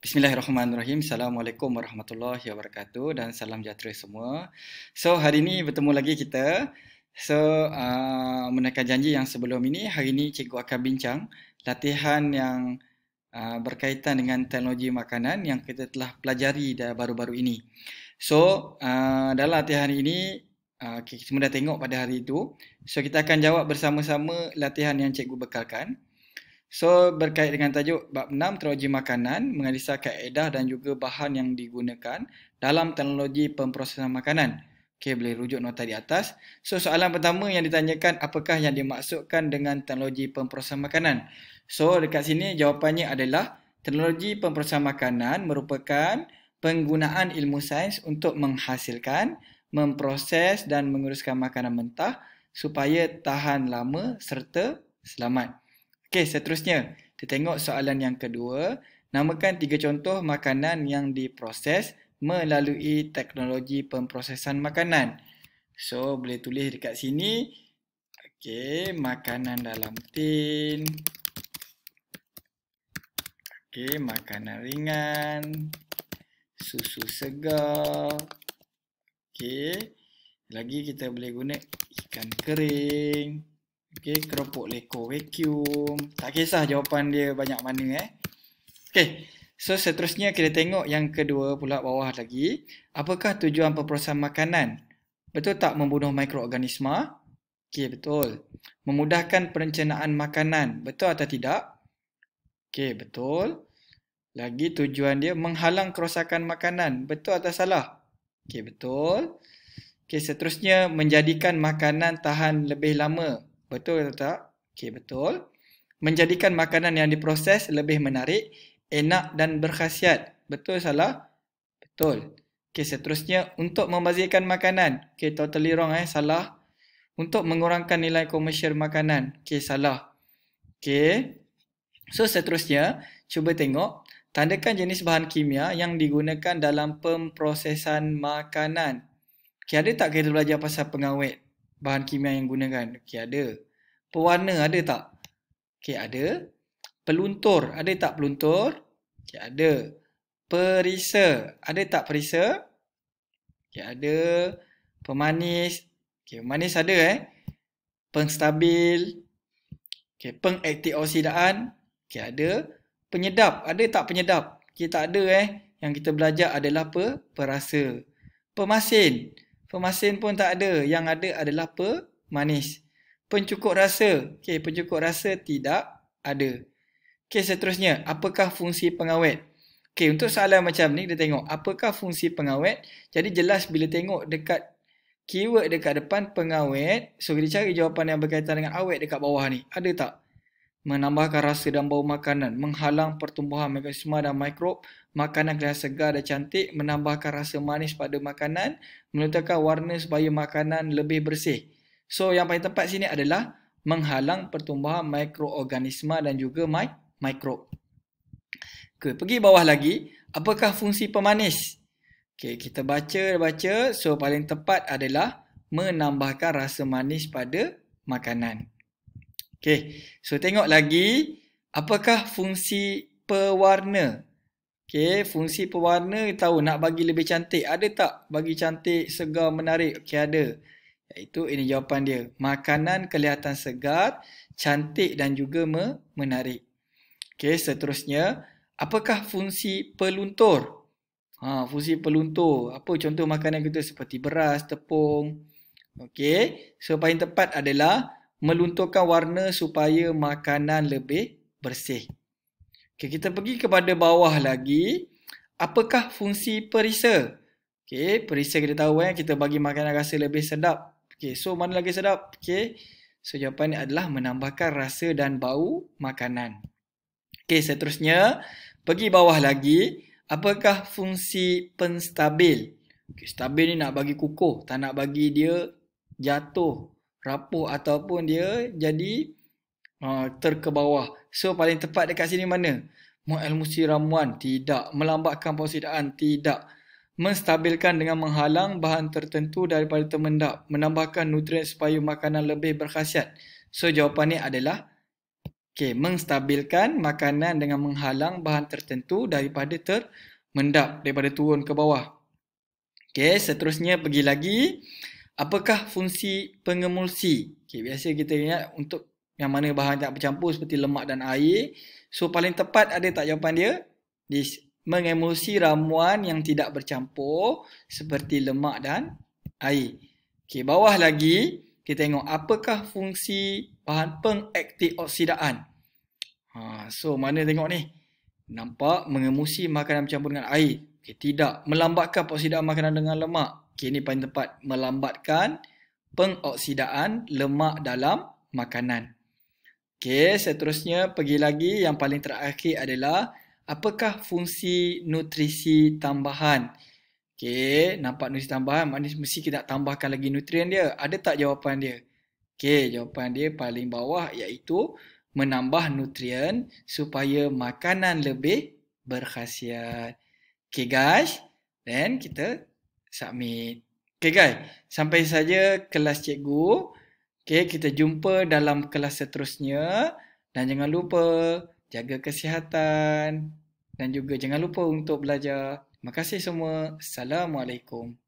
Bismillahirrahmanirrahim. Assalamualaikum warahmatullahi wabarakatuh dan salam sejahtera semua. So, hari ini bertemu lagi kita. So, menekan janji yang sebelum ini, hari ini cikgu akan bincang latihan yang berkaitan dengan teknologi makanan yang kita telah pelajari baru-baru ini. So, dalam latihan ini, kita semua dah tengok pada hari itu. So, kita akan jawab bersama-sama latihan yang cikgu bekalkan. So, berkait dengan tajuk bab 6 teknologi makanan, menganalisa kaedah dan juga bahan yang digunakan dalam teknologi pemprosesan makanan. Okey, boleh rujuk nota di atas. So, soalan pertama yang ditanyakan, apakah yang dimaksudkan dengan teknologi pemprosesan makanan? So, dekat sini jawapannya adalah teknologi pemprosesan makanan merupakan penggunaan ilmu sains untuk menghasilkan, memproses dan menguruskan makanan mentah supaya tahan lama serta selamat. Okey, seterusnya, kita tengok soalan yang kedua. Namakan 3 contoh makanan yang diproses melalui teknologi pemprosesan makanan. So, boleh tulis dekat sini. Okey, makanan dalam tin. Okey, makanan ringan. Susu segar. Okey, lagi kita boleh guna ikan kering. Okey, keropok lekor vacuum. Tak kisah jawapan dia banyak mana Okey. So seterusnya kita tengok yang kedua pula bawah lagi. Apakah tujuan pemprosesan makanan? Betul tak membunuh mikroorganisma? Okey, betul. Memudahkan perencernaan makanan. Betul atau tidak? Okey, betul. Lagi tujuan dia menghalang kerosakan makanan. Betul atau salah? Okey, betul. Okey, seterusnya menjadikan makanan tahan lebih lama. Betul atau tak? Okey, betul. Menjadikan makanan yang diproses lebih menarik, enak dan berkhasiat. Betul salah? Betul. Okey, seterusnya untuk membazirkan makanan. Okey, totally wrong salah. Untuk mengurangkan nilai komersial makanan. Okey, salah. Okey. So, seterusnya, cuba tengok. Tandakan jenis bahan kimia yang digunakan dalam pemprosesan makanan. Okey, ada tak kita belajar pasal pengawet? Bahan kimia yang gunakan. Okey, ada. Pewarna ada tak? Okey, ada. Peluntur, ada tak peluntur? Okey, ada. Perisa, ada tak perisa? Okey, ada. Pemanis. Okey, pemanis ada Pengstabil. Okey, pengantioksidan. Okey, ada. Penyedap, ada tak penyedap? Okey, tak ada Yang kita belajar adalah perasa. Pemasin. Pemasin pun tak ada. Yang ada adalah pemanis. Pencukup rasa. Okey, pencukup rasa tidak ada. Okey, seterusnya. Apakah fungsi pengawet? Okey, untuk soalan macam ni, kita tengok. Apakah fungsi pengawet? Jadi, jelas bila tengok dekat keyword dekat depan pengawet. So, kita cari jawapan yang berkaitan dengan awet dekat bawah ni. Ada tak? Menambahkan rasa dan bau makanan. Menghalang pertumbuhan mikroorganisma dan mikrob. Makanan kelihatan segar dan cantik. Menambahkan rasa manis pada makanan. Meletakkan warna supaya makanan lebih bersih. So, yang paling tepat sini adalah menghalang pertumbuhan mikroorganisma dan juga mikrob. Okay, pergi bawah lagi. Apakah fungsi pemanis? Okay, kita baca. So, paling tepat adalah menambahkan rasa manis pada makanan. Okay, so tengok lagi. Apakah fungsi pewarna? Okay, fungsi pewarna tahu nak bagi lebih cantik. Ada tak bagi cantik, segar, menarik? Okay, ada. Iaitu ini jawapan dia. Makanan kelihatan segar, cantik dan juga menarik. Okey, seterusnya. Apakah fungsi peluntur? Fungsi peluntur. Apa contoh makanan kita seperti beras, tepung. Okey, so paling tepat adalah melunturkan warna supaya makanan lebih bersih. Okey, kita pergi kepada bawah lagi. Apakah fungsi perisa? Okey, perisa kita tahu kita bagi makanan rasa lebih sedap. Okey, so mana lagi sedap? Okey, so jawapan ni adalah menambahkan rasa dan bau makanan. Okey, seterusnya, pergi bawah lagi. Apakah fungsi penstabil? Okey, stabil ni nak bagi kukuh, tak nak bagi dia jatuh, rapuh ataupun dia jadi terkebawah. So, paling tepat dekat sini mana? Mengelmusi ramuan? Tidak. Melambatkan peroksidan? Tidak. Menstabilkan dengan menghalang bahan tertentu daripada termendap. Menambahkan nutrien supaya makanan lebih berkhasiat. So, jawapan ni adalah Okey, menstabilkan makanan dengan menghalang bahan tertentu daripada termendap, daripada turun ke bawah. Okey, seterusnya pergi lagi. Apakah fungsi pengemulsi? Okey, biasa kita ingat untuk yang mana bahan tak bercampur seperti lemak dan air. So, paling tepat ada tak jawapan dia? Mengemulsi ramuan yang tidak bercampur seperti lemak dan air. Okey, bawah lagi kita tengok apakah fungsi bahan pengantioksidaan. So mana tengok ni? Nampak mengemulsi makanan bercampur dengan air. Okay, tidak. Melambatkan pengoksidaan makanan dengan lemak. Okay, ini paling tepat. Melambatkan pengoksidaan lemak dalam makanan. Okay, seterusnya pergi lagi. Yang paling terakhir adalah apakah fungsi nutrisi tambahan? Okay, nampak nutrisi tambahan. Maknanya mesti kita nak tambahkan lagi nutrien dia. Ada tak jawapan dia? Okay, jawapan dia paling bawah iaitu menambah nutrien supaya makanan lebih berkhasiat. Okay guys, then kita submit. Okay guys, sampai saja kelas cikgu. Okay, kita jumpa dalam kelas seterusnya. Dan jangan lupa jaga kesihatan. Dan juga jangan lupa untuk belajar. Terima kasih semua. Assalamualaikum.